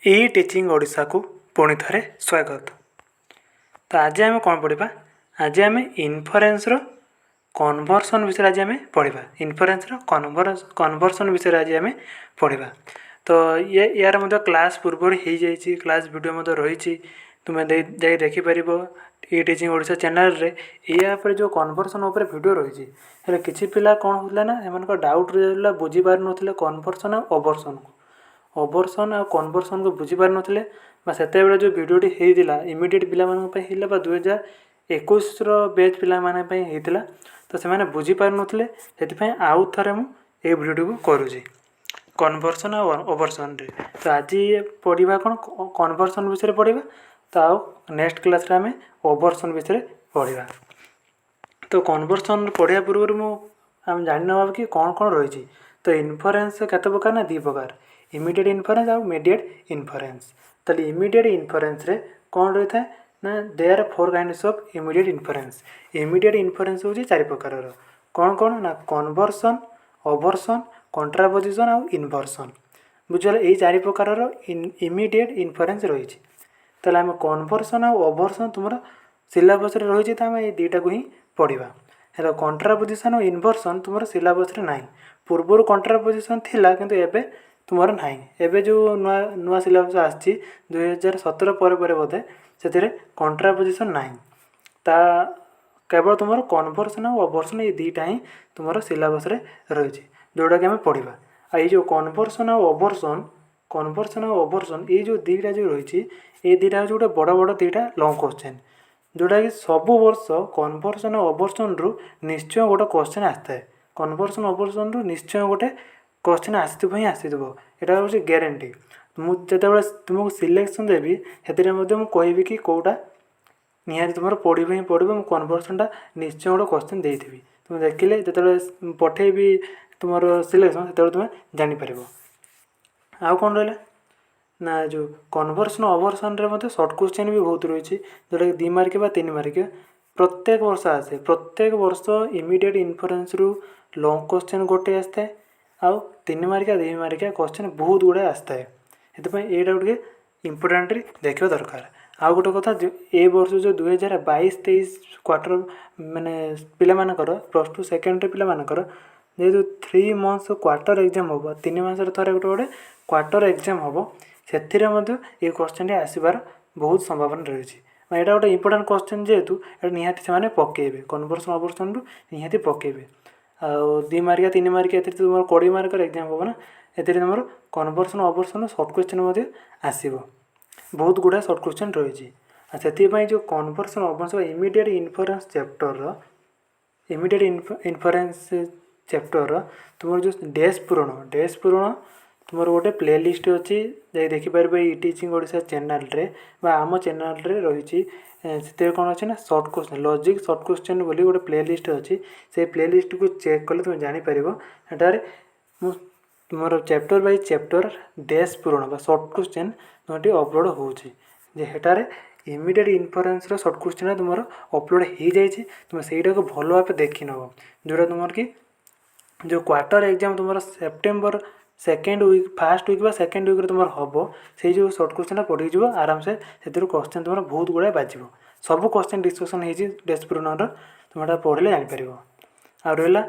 ई teaching Odisha को पुणी थे स्वागत। तो आज आम कौन पढ़ा? आज आम इनफरेन्स कन्वर्सन विषय आज आम पढ़ा। इनफरेन्स कन्वर्सन विषय आज आम पढ़ा। तो ये यार मध्य क्लास पूर्व हो जाइए, क्लास वीडियो रही तुम्हें जा देखिपर ई टीचिंग ओडिशा चैनल रे या जो कन्वर्सन उपर वीडियो रही है। किसी पिला कौन होता ना एम डाउट रहा बुझी पार ना कन्वर्सन और ओभरसन को ओभरसन आ कन्वर्सन को बुझीपार नथिले से जो वीडियोटी होता इमिडिएट पिला 2021 बैच पिला होता तो से बुझीपार नथिले से आउ थे मुझे वीडियोटी को करुँची कन्वर्सन और ओभरसन रे। तो आज पढ़ा कौन कन्वर्सन विषय पढ़ा, तो आउ नेक्स्ट क्लास रे आम ओभरसन विषय पढ़ा। तो कन्वर्सन पढ़ा पूर्व आम जानी ना कि कौन कौन रही। तो इनफरेन्स केते प्रकार ना 2 प्रकार, इमिडिएट इनफरेन्स और मीडिएट इनफरेन्स। तो इमिडिएट इनफरेन्स रे कौन रही था ना there 4 kinds of immediate inference. Immediate inference होची 4 प्रकार कौन कौन ना कन्वर्सन, ओभरसन, कंट्रापोजिशन और इनवर्सन। बुझल यही 4 प्रकार इमिडिएट इनफरेन्स रही। तो आम कन्वर्सन और ओभरसन तुम सिलेबस रही तो आम ये 2टा को ही पढ़ा। है कंट्रापोजिशन और इनवर्सन तुम सिलेबस ना पूर्वर कंट्रापोजिशन थिला किंतु एबे तुमर नहीं। एबे जो नुआ नुआ सिलेबस आसी 2017 पर बोधे से कंट्रापोजिशन ना ता केवल तुम कन्वर्सन और ओभरसन ये 2टा ही तुम सिलेबस रही जोटा कि आम पढ़ा। ये जो कन्वर्सन और ओभरसन ये जो 2टा जो रही ये 2टा हूँ गोटे बड़ बड़ 2टा लंग क्वेश्चन जोटा कि सब वर्ष कन्वर्सन और ओभरसन रु निश्चय गोटे क्वेश्चन आसता है। कन्वर्सन ओभरसन रु निश्चय गोटे क्वेश्चन आसो ही आसो, यहाँ हूँ ग्यारंटी। मुझे तुमको सिलेक्शन देवी से कहि कि कौटा निहाती तुम पढ़ ही पढ़ कन्वर्सनटा निश्चय गोटे क्वेश्चन देती तुम देखिले जो पठेबी तुम सिलेक्शन से तुम्हें जापर। आउ कौन रहा ना जो कन्वर्सन ओभरसन रे सर्ट क्वेश्चन भी बहुत रही जोटा कि 2 मार्क बा 3 मार्क प्रत्येक वर्ष आसे। प्रत्येक वर्ष इमिडिएट इनफरेन्स रु लंग क्वेश्चन गोटे आसता है आउ 3 मार्किया 2 मार्किया क्वेश्चन बहुत गुड़ाए आसता है। ये गोटे इम्पोर्टान्टली देखा दरकार। आउ गोटे कथा ए वर्ष जो 2022-23 क्वार्टर माने पिलामानकर +2 सेकेंडरी पिलामानकर जेहेतु 3 मंथ्स क्वार्टर एग्जाम हम 3 मासर थे गोटे गोटे क्वार्टर एग्जाम हम से ये क्वेश्चन आसबार बहुत संभावना रही। यहाँ गोटे इम्पोर्टान्ट क्वेश्चन जेहेतु निहाती से पकेबे कन्वर्सन ओभरसन रु निहाती पकेबे। आउ 2 मार्किया 3 मार्किया तुम 20 मार्कर एग्जाम हम ना ए तुम कन्वर्सन ओभरसन सर्ट क्वेश्चन आसो बहुत गुड़ा सर्ट क्वेश्चन रही। से जो कन्वर्सन ओभरसन इमिडिएट इनफरेन्स चैप्टर तुम जो डेज पूरण तुम गोटे प्लेलिस्ट अच्छी जा देखिपार ई टीचिंग ओडिशा चैनल रे आम चैनल रे रही से कौन अच्छे ना shirt question logic shirt question बोली गोटे प्लेलिस्ट अच्छी से प्लेलिस्ट को चेक कले तुम जापर एटार तुम chapter by chapter days Puran shirt question तुम upload होटार immediate inference shirt question तुम अपलोड हो जाए तुम सहीटा को भल भाव देखी नब जोटा तुम कि जो क्वार्टर एग्जाम तुम September second week first week second week तुम हम से जो सर्ट क्वेश्चन पढ़ी जो आराम से क्वेश्चन तुम बहुत गुड़ाए बाज सब क्वेश्चन डिस्कसन हो डेज पूरण तुम पढ़ले जापर। आ रहा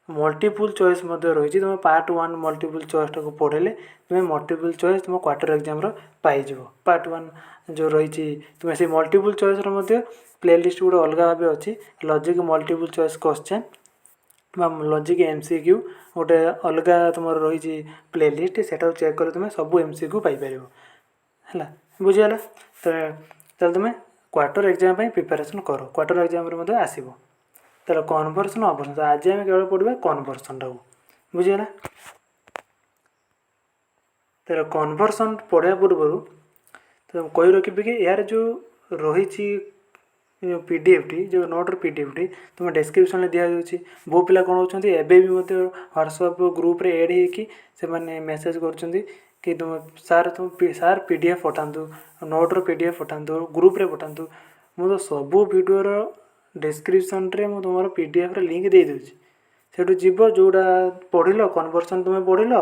मल्टीपल चॉइस रही तुम पार्ट 1 मल्टीपल चॉइस टाक पढ़ले तुम्हें मल्टीपल चॉइस तुम क्वार्टर एग्जाम पाइज। पार्ट 1 जो रही तुम्हें से मल्टीपल चॉइस प्लेलिस्ट गोटे अलग भाव अच्छी logic multiple choice question logic MCQ गोटे अलग तुम रही प्लेलिस्ट से चेक कर तुम्हें सब एमसीक्यू पाइपर है बुझीगला। तो तुम्हें क्वार्टर एग्जाम प्रिपेरेसन कर क्वार्टर एग्जाम आसो। तो कन्वर्सन ओभरसन आज आम केवल पढ़ा कन्वर्सन टाक बुझीगला। तो कन्वर्सन पढ़ा पूर्व तो कही रखी कि यार जो रही पीडीएफ टी जो नोटर पीडीएफ टी तुम डिस्क्रिप्शन में दिखाई बहुत पिला कौन होती एबे भी व्हाट्सएप ग्रुप रे ऐड होगी से मेसेज कर तुम सार पीडीएफ पठातु नोटर पीडीएफ पठातु ग्रुप रे पठातु मुझे सबू वीडियोर डिस्क्रिप्शन रे मु तुम पीडीएफ रे लिंक दे दूँ से जीव जोड़ा पढ़ल कन्वर्सन तुम पढ़ल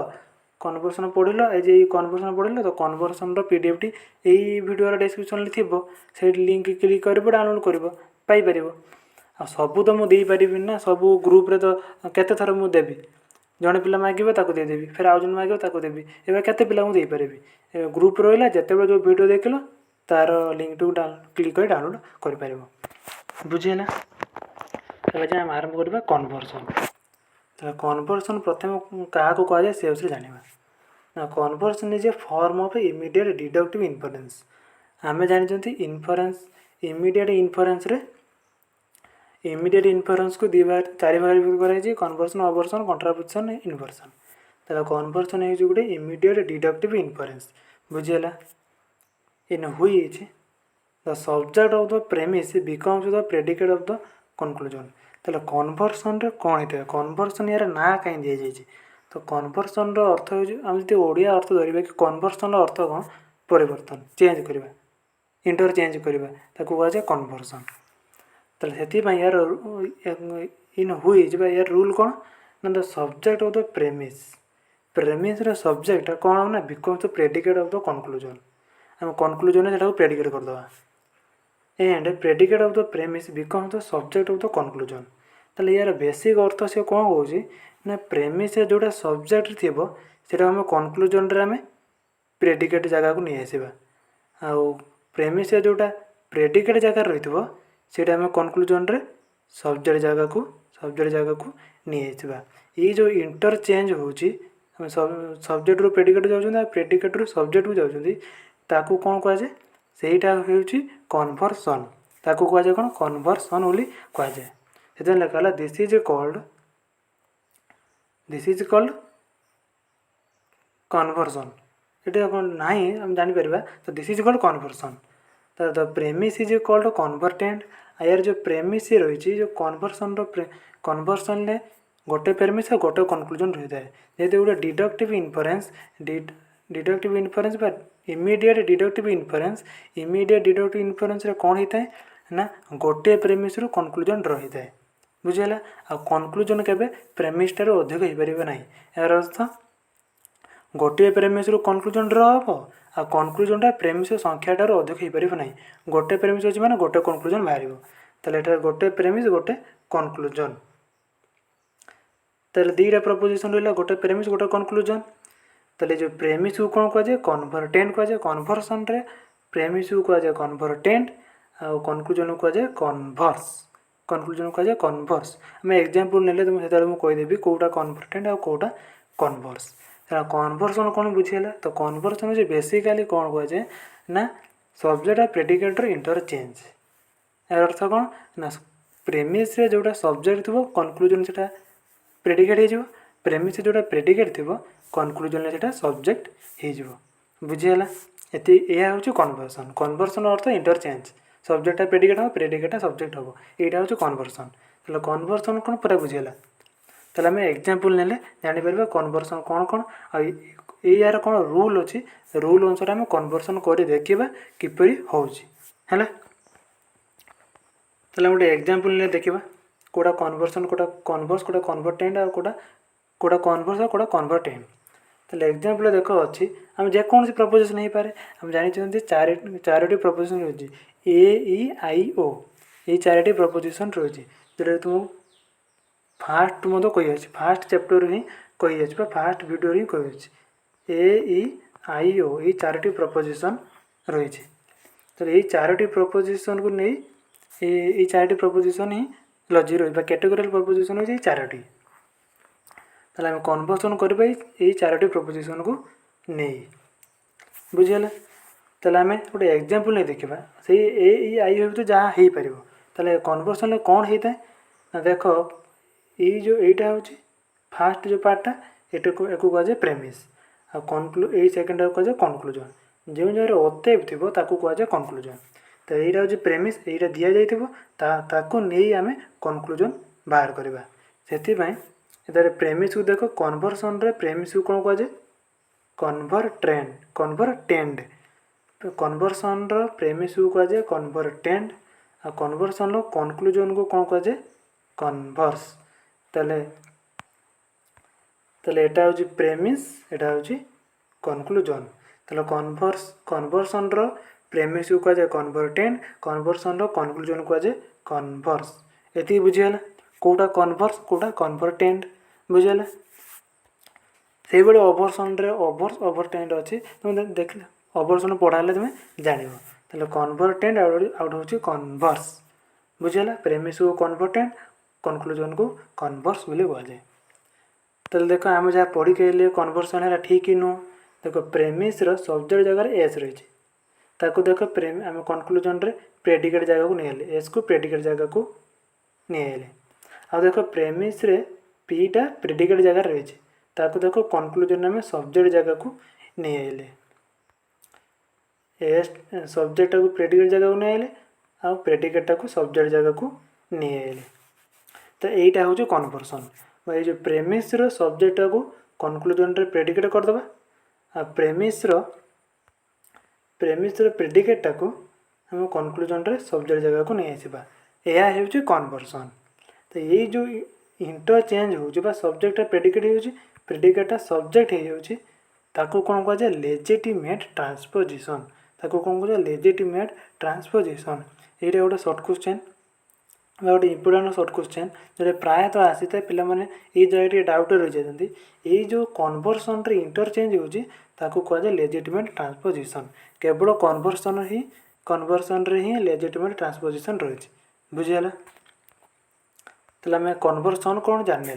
कन्वर्सन पढ़ल ये कन्वर्सन पढ़ल तो कन्वर्सन पीडीएफ टी यही वीडियो डिस्क्रिप्शन थी से लिंक क्लिक कर डाउनलोड कर पाइपर आ सबू तो मुझे पारि ना सबू ग्रुप रे तो केते थर मु देवी जड़े पिला मागे ताको देदेवी फिर आउ जन मागे ताको देवी एवं केते पिला मुझे पारि ग्रुप रहा जिते जो वीडियो देख तार लिंक टू क्लिक कर डाउनलोड कर बुझीगला तब आम आरंभ करवा कन्वर्सन तो कन्वर्सन प्रथम क्या कहुए से विषय जाना conversion is a form of immediate deductive inference आम जानते इन्फरेन्स इमीडिएट इन्फरेन्स रे इमीडिएट इन्फरेन्स को चार भाग कर कन्वर्सन अवर्सन कंट्रापोजिशन इन्वर्सन तो कन्वर्सन है गोटे इमीडिएट डिडक्टिव इन्फरेन्स बुझीगला in which the subject of the premise becomes the predicate of the conclusion तो कन्वर्सन कौन होता है कन्वर्सन यार ना कहीं दी जाए तो कन्वर्सन अर्थ आम जो ओडिया अर्थ धरवा कि कन्वर्सन अर्थ कौन परिवर्तन चेंज करवा इंटरचेंज करवा कहुए कन्वर्सन तो यार इन व्हिच यार रूल कौन ना the subject of the premise premise subject कौन हो ना becomes the predicate of the conclusion आम कंक्लूजन से प्रेडिकेट करदे and predicate of the premise becomes the subject of the conclusion तो यार बेसिक अर्थ से कौन कौन ना प्रेमिस जोटा सब्जेक्ट थी से आम कंक्लूजन आम प्रेडिकेट जगह को नहीं आसवा आउ प्रेमिस जोटा प्रेडिकेट जगह रही है आम कंक्लूजन सब्जेक्ट जगह को नहीं आसवा ये जो इंटरचेंज होची सब्जेक्ट रू प्रेडिकेट जाऊँ प्रेडिकेट रू सब्जेक्ट को जाऊँ ताकू कौन कहुए सेटा हूँ कन्वर्सन ताकू कहुए कौन कन्वर्सन बोली कहुए से लिखा दिस इज कॉल्ड कन्वर्सन ये ना आम जापर तो दिस इज कॉल्ड कन्वर्सन तो द प्रेमिस इज कॉल्ड कन्वर्टेंट यार जो प्रेमिस रही जो कन्वर्सन ने गोटे प्रेमिस और गोटे कन्क्लूजन रही है जेहेतु गोटे डिडक्टिव इन्फरेन्स इमीडिएट डिडक्टिव इन्फरेन्स कौन होता है ना गोटे प्रेमिस रु कन्क्लूजन रही है बुझीगला आ कन्क्लूजन केबे प्रेमिस ठार अधिक हो पार ना यार अर्थ गोटे प्रेमिस रु कन्क्लूजन हम आ कन्क्लूजन प्रेमिस संख्या ठार अधिक हो पार ना गोटे प्रेमिस अच्छे मैंने गोटे कन्क्लूजन बाहर तो गोटे प्रेमिस गोटे कन्क्लूजन तो दीटा प्रपोजिशन रहा गोटे प्रेमिस गोटे कन्क्लूजन तो जो प्रेमिस को कौन कहुए कन्वर्टेंट कहुए कन्वर्सन प्रेमिस को कहुए कन्वर्टेंट आ कन्क्लूजन को कहुए कन्वर्स कहुए कन्वर्स आम एग्जांपल नेले तो मुझे कहीदेवी कौटा कन्वर्टेंट आ कौटा कन्वर्स कन्वर्सन कौन बुझीगला तो कन्वर्सन जो बेसिकाली कौन कहुए ना सब्जेक्ट आ प्रेडिकेट इंटरचेंज यार अर्थ कौन ना प्रेमिस जोटा सब्जेक्ट थी कन्क्लूजन से प्रेडिकेट हो प्रेमिस जोटा प्रेडिकेट थी कन्क्लूजन से सब्जेक्ट हो बुझीगला यह हूँ कन्वर्सन कन्वर्सन अर्थ इंटरचेंज सब्जेक्ट प्रेडिकेट हम प्रेडिकेट सब्जेक्ट हम यहाँ हूँ कन्वर्सन तो कन्वर्सन कौन पूरा बुझीगला तो आम एग्जांपल नेले जापर कन्वर्सन कौन कौन यार कौन रूल अच्छी रूल अनुसार आम कन्वर्सन कर देखा किपर है गोटे एग्जांपल ने देखा कौटा कन्वर्सन कौटा कन्वर्स कौटा कन्वर्टेंट और कौटा कन्वर्स और कौटा कन्वर्टेंट तो एग्जांपल देख अच्छी आम जेकोसी प्रपोजिशन हो पाए आम जानते चारोटी प्रपोजिशन रही AEIO ये चारोटी प्रपोजिशन रही जो तुम फास्ट मत कही फास्ट चैप्टर ही कही फास्ट वीडियो ही कही AEIO ये चारोटी प्रपोजिशन रही तो ये चारोटी प्रपोजिशन को नहीं ये चारोटी प्रपोजिशन ही लजी रही कैटेगोरियल प्रपोजिशन हो चारोटी तो आम कन्वर्सन करवा ये चारोटी प्रपोजिशन को नहीं बुझीगला तो आम गोटे एग्जांपल नहीं देखा से AEIO तो जहाँ हो पार तो कन्वर्सन कौन होता है ना देख ये जो यहाँ हूँ फास्ट जो पार्टा एक कहुए प्रेमिस आ कन्क्लू सेकेंड कहुए कन्क्लूजन जो जगह अतएव थी कहुए कन्क्लूजन तो यहाँ हूँ प्रेमिस यहाँ दि जाइए नहीं आम कन्क्लूजन बाहर करवा से प्रेमिस को देख कन्वर्सन प्रेमिस को कौन कहुए कन्वर्टेंट तो कन्वर्सन प्रेमिस को कहुए कन्वर्टेंट आ कन्वर्सन कन्क्लूजन को कौन कहुए कन्वर्स ताले एटा होची प्रेमिस एटा होची कनक्लूजन ताले कन्वर्सन रो प्रेमिस को कह कन्वर्टेंट कन्वर्सन रो कनक्लूजन को कह कन्वर्स एति बुझियला कोटा कन्वर्स कोटा कन्वर्टेंट बुझियला से बड़े ओवरसन रे ओवर्स ओवरटेंट अछि तुम देखले ओवरसन पढ़ाले तुम जानिबो ताले कन्वर्टेंट आउट होची कन्वर्स बुझियला प्रेमिस को कन्वर्टेंट कनक्लूजन को कन्वर्स बोली कह जाए तो देखो आम जहाँ पढ़ी के कन्वर्सन है ठीक ही नुह देखो प्रेमिस रो सब्जेक्ट जगह एस रही ताको देखो आम कनक्लूजन रे प्रेडिकेट जगह को नहीं एस को प्रेडिकेट जगह को नहीं आ देखो प्रेमिस रे पीटा प्रेडिकेट जगह रही ताको देखो कनक्लूजन में सब्जेक्ट जगह को नहीं आइले एस सब्जेक्ट को प्रेडिकेट जगह को नहीं आइले आ प्रेडिकेट को सब्जेक्ट जगह को नहीं आइले तो यहीटा हूँ कन्वर्सन ये जो प्रेमिस रो सब्जेक्ट को कनक्लूजन रे प्रेडिकेट करदे आ प्रेमिस रो प्रेडिकेट को हम कनक्लूजन रे सब्जेक्ट जगह को नहीं आसवा यह हूँ कन्वर्सन तो यही जो इंटरचेंज हो सब्जेक्ट प्रेडिकेट हो प्रेडिकेट सब्जेक्ट हो कौन कह जाए लेजिटिमेट ट्रांसपोजिशन ताको कौन कह लेजिटिमेट ट्रांसपोजिशन ये गोटे सर्ट क्वेश्चन गोटे इंपोर्टाट सर्ट क्वेश्चन जो प्रायतः आसी था पे ये जगह डाउट रही जाती ये जो कन्वर्सन रे इंटरचेंज हो कहुए लेजिटिमेट ट्रांसपोजिशन केवल कन्वर्सन रे ही लेजिटिमेट ट्रांसपोजिशन रही बुझीगला तो आम कन्वर्सन कौन जाने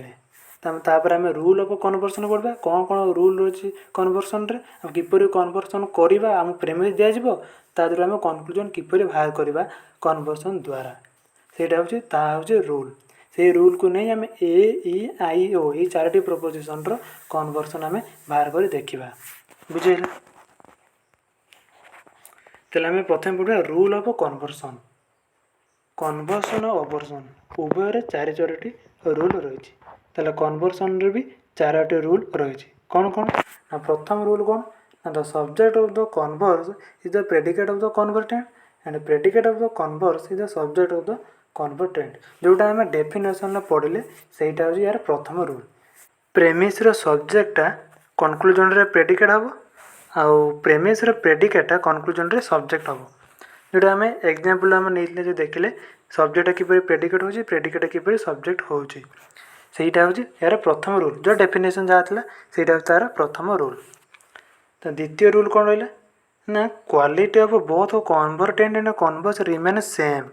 तापर आम रूल ऑफ कन्वर्सन पढ़ा कौन कौन रूल रही कन्वर्सन रे किपर कन्वर्सन करवा आम प्रेमिस दिज्व ताद्वारा आम कनक्लूजन किपर बाहर करवा कन्वर्सन द्वारा सेटा हूँ रूल से रूल को नहीं आम ए-ई-आई-ओ ये 4टी प्रपोजिशन रो कन्वर्सन आम बाहर कर देखा बुझेगा तेल आम प्रथम पढ़ा रूल ऑफ कन्वर्सन कन्वर्सन और ओवरसन उभय 4टी रूल रही कन्वर्सन रे भी 4टी रूल रही कौन कौन ना प्रथम रूल कौन ना the subject of the converse is the predicate of the convertend and predicate of the converse is the subject of the convertend जोटा आम डेफिनेशन पढ़ले सेटा हूँ यार प्रथम रूल प्रेमिस रो सब्जेक्टा कनक्लूजन रे प्रेडिकेट हम आउ प्रेमिस रो प्रेडिकेटा कनक्लूजन रे सब्जेक्ट हम जोटा आम एग्जांपल आम नहीं जो देखिले सब्जेक्ट किपर प्रेडिकेट हो प्रेडिकेट किपर सब्जेक्ट हो सेटा हूँ यार प्रथम रूल जो डेफिनेशन जहाँ था सेटा हूँ तार प्रथम रूल तो द्वितीय रूल कौन रहा ना quality of both convertend and converse remain same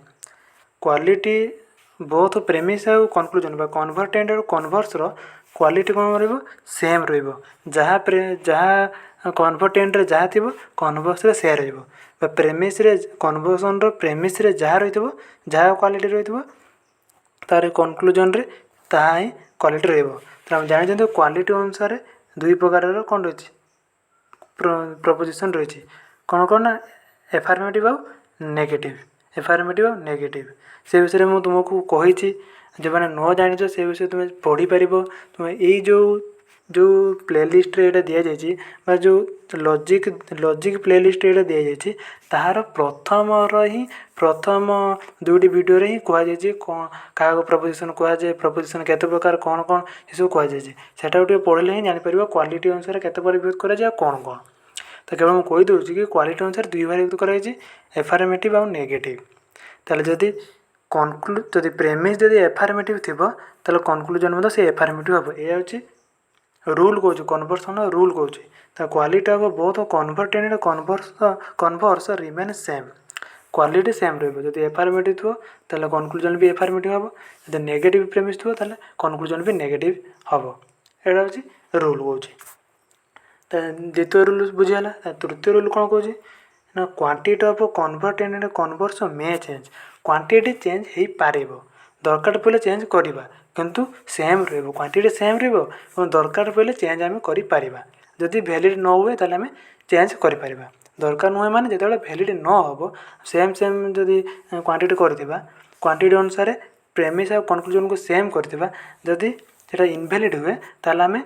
quality both premise और कनक्लूजन कन्वर्टेंट और कन्वर्स रो क्वालिटी कौन रही सेम रहा जहाँ कन्वर्टेंट रे जहाँ थी कन्वर्स रे से रहा प्रेमिस रे कन्वर्सन रो प्रेमिस रे जहाँ रही जहाँ क्वालिटी रही तार कनक्लूजन रे ताहा ही क्वालिटी रही तो जानी क्वालिटी अनुसार 2 प्रकार कौन रही प्रपोजिशन रही कौन कौन ना एफर्मेटिव और नेगेटिव एफर्मेटिव और नेगेटिव से विषय में तुमको कही जो मैंने न जान से विषय तुम पढ़ी पार तुम यही जो प्लेलिस्ट रे दि जाए जो लॉजिक प्लेलिस्ट रे दि जाए ताहार प्रथम 2टी वीडियो रे ही कहुए कौन क्या प्रपोजिशन कहुए प्रपोजिशन केते प्रकार कौन कौन ये सब कहुए से पढ़ले ही जापर क्वालिटी अनुसार केते विभक्त करा कौन कौन तो केवल मुझे कहीदे कि क्वालिटी अनुसार 2 भाग विभक्त कराई एफर्मेटिव और नेगेटिव ताले जदि जदि प्रेमिस जदि एफर्मेटिव थी ताले कनक्लूजन से एफर्मेटिव हम यह हूँ रूल कौच कन्वर्सन रूल कौच तो quality of both convertend and converse remain same quality same रही एफर्मेटिव थो ताले कनक्लूजन भी एफर्मेटिव हम जब नेगेटिव प्रेमिस थो ताले कनक्लूजन भी नेगेटिव हम यहाँ हूँ रूल कौच द्वितीय रूल बुझीगला तृतीय रूल कौन कौच ना quantity of convertend and converse may change quantity change हो पार दरकार पड़े चेंज करवा किंतु सेम रही क्वांटिटी सेम रही दरकार पड़े चेंज आम कर जदि वैलिड न हुए ताले आम चेंज कर दरकार नुहे माने जो वैलिड न हो सेम जदि क्वांटिटी करवा क्वांटिटी अनुसार प्रेमिस और कनक्लूजन को सेम करवा जदि सेटा इनवैलिड हुए ताले आम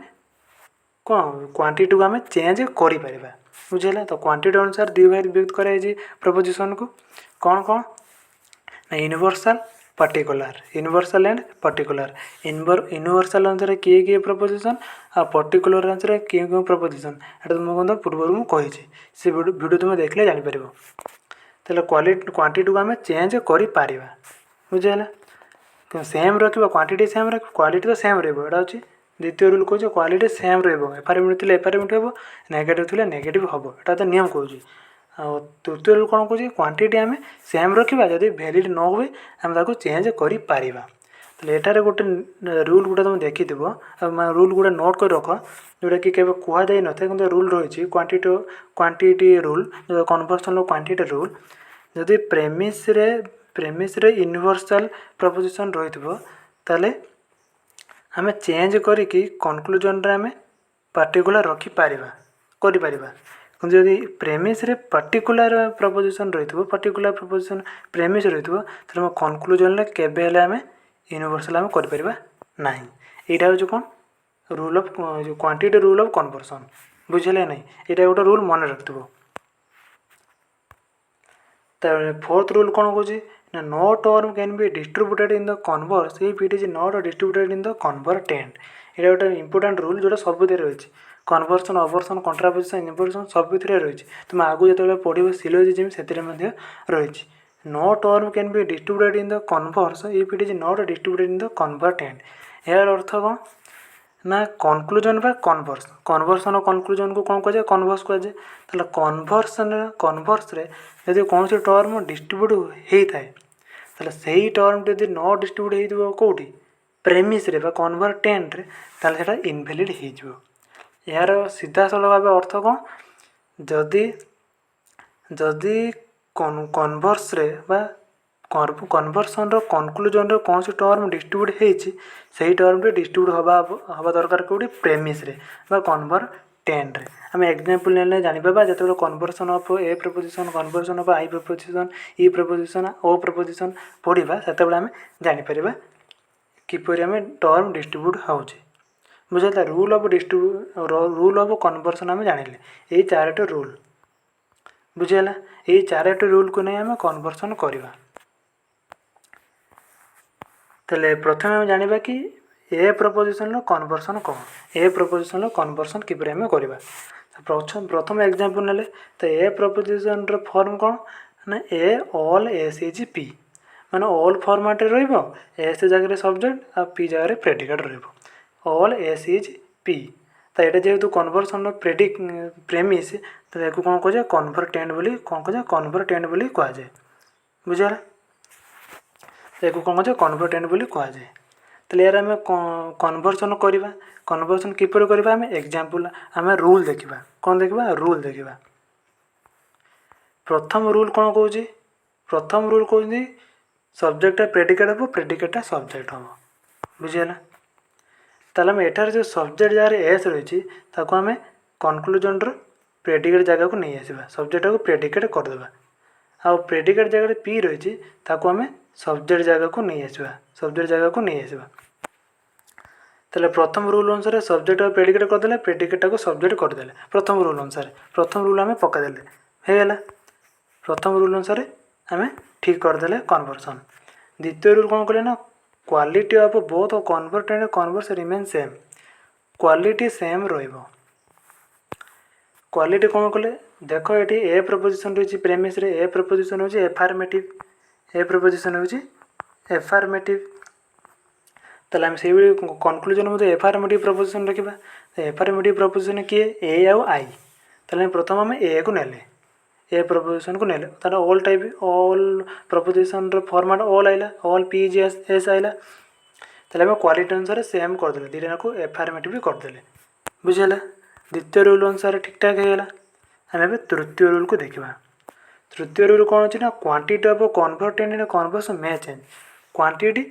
कौन क्वांटिटी को आम चेंज कर बुझेगा तो क्वांटिटी अनुसार 2 भाग विभक्त कराई प्रपोजिशन को कौन कौन ना universal particular universal and particular universal अनुसार किए किए प्रपोजिशन आ पर्टिकुलर अनुसार किए किए प्रपोजिशन एटा तुमको पूर्व मुझे कही से वीडियो तुम देखले जापर तेल क्वांटिटी को आम चेंज कर बुझेगा सेम रखा क्वांटिटी सेम रख क्वालिटी तो सेम रहा हूँ द्वितीय रूल कहे क्वालिटी सेम रेफारेमेंट थी एफारेमेंट हम नेगेटिव थी नेगेटिव हम यहाँ तो नियम कौन तृतीय रूल कौन कहे क्वांटिटी आम सेम रखा जब वैलिड न हुए आम ताको चेंज कर एटार गोटे रूल गुड़ा तुम देखी रूल गुड़ा नोट कर रख जोटा कि कहुई न था रूल रही quantity rule conversion quantity rule जदि प्रेमिस रे यूनिवर्सल प्रपोजिशन रही ताले आम चेंज करिकी कनक्लूजन रे आम पार्टिकुलर रखिपर जदि प्रेमिस रे पर्टिकुलर प्रपोजिशन रही पर्टिकुलर प्रपोजिशन प्रेमिस रही तो कनक्लूजन रे केबे हेले आम यूनिवर्सल आम कर ना यहाँ हूँ कौन रूल ऑफ जो क्वांटिटी रूल ऑफ कन्वर्सन बुझे नहीं यहाँ गोटे रूल मन रखिथ फोर्थ रूल कौन कौन ना no term can be distributed in the converse if it is not distributed in the convertend ये गोटे इंपोर्टेंट रूल जोटा सब रही कन्वर्सन अवर्सन कंट्रापोजिशन इन्वर्सन सब रही तुम आगु जो पढ़ो सिलोजिज्म से रही no term can be distributed in the converse if it is not distributed in the convertend यार अर्थ कौन ना कनक्लूजन बा कन्वर्स कन्वर्सन कनक्लूजन को कौन कहुए कन्वर्स कहुए तो कन्वर्स रे यदि कौन सी टर्म डिस्ट्रीब्यूट होता है तो सही टर्म यदि न डिस्ट्रीब्यूट हो कौटी प्रेमिस रे कन्वर्टेंट रे ताले इनवैलिड हो यार सीधा साल भाव अर्थ कौन जदि जदि कन्वर्स रे कन्वर्सन कनक्लूजन कौन सी टर्म डिस्ट्रीब्यूट होती से टर्म रे डिस्ट्रीब्यूट हवा दरकार कौटी प्रेमिस रे कन्वर्टेंट रे आम एग्जांपल ने जापर जो conversion of A proposition conversion of I proposition E proposition O proposition पढ़ा से आम जापर किपर आम टर्म डिस्ट्रीब्यूट होचे बुझे rule of rule of conversion आम जानिले यही चारोटी रूल बुझेगा यही चारोटी रूल को नहीं आम कन्वर्सन करवा तेल प्रथम आम जाना कि ए प्रपोजिशन कन्वर्सन कौन ए प्रपोजिशन कन्वर्सन किपर आम करवा प्रथम एग्जांपल नेले तो ए प्रपोजिशन फॉर्म कौन ना ए ऑल एस इज पी माने ऑल फॉर्मेट रहिबो एस जगह सब्जेक्ट आ पी जगह प्रेडिकेट रहिबो ऑल एस इज पी तो ये जेहेतु कन्वर्सन प्रेमिस तो या कौन कहे कन्वर्टेंट बोली कौन कहे कन्वर्टेंट बोली कहुए बुझेगा या कौन कहे कन्वर्टेंट बोली कहुए तो यार आम कन्वर्सन करवा कन्वर्सन किपर करवा आम एग्जांपल आम रूल देखा कौन देखा रूल देखा प्रथम रूल कौन कौन प्रथम रूल कौन सब्जेक्ट प्रेडिकेट हम प्रेडिकेट सब्जेक्ट हम बुझेगा ताल एठार जो सब्जेक्ट जगह एस रही आम कनक्लूजन प्रेडिकेट जगह को नहीं आसवा सब्जेक्ट को प्रेडिकेट करदे आ प्रेडिकेट जगह पी रही आम सब्जेक्ट जगह को नहीं आसवा सब्जेक्ट जगह को नहीं आसवा ताले प्रथम रूल अनुसार सब्जेक्ट प्रेडिकेट करदे प्रेडिकेट को सब्जेक्ट करदे प्रथम रूल अनुसार प्रथम रूल आम पकईदे होगा प्रथम रूल अनुसार आम ठीक करदे कन्वर्सन द्वितीय रूल कौन कले ना quality of both convertend converse remain same quality same रहिबो क्वालिटी कौन कले देख ये ए प्रपोजिशन रही प्रेमिस रे ए प्रपोजिशन होची एफार्मेटिव ए प्रपोजिशन होची एफार्मेटिव ताले हम से कनक्लूजन में एफार्मेटिव प्रपोजिशन रखा एफार्मेटिव प्रपोजिशन किए ए आउ आई ताले प्रथम आम ए को नेले ए प्रपोजिशन को नेले तार all type all proposition format all आइला ऑल पी जी एस आइला ताले आम क्वालिटी अनुसार सेम करदे दुटा को एफार्मेटिव करदे बुझेगा द्वितीय रूल अनुसार ठीक ठाक होगा आम ए तृतीय रूल को देखा तृतीय रूल कौन अच्छी ना quantity of convertend and conversion may change quantity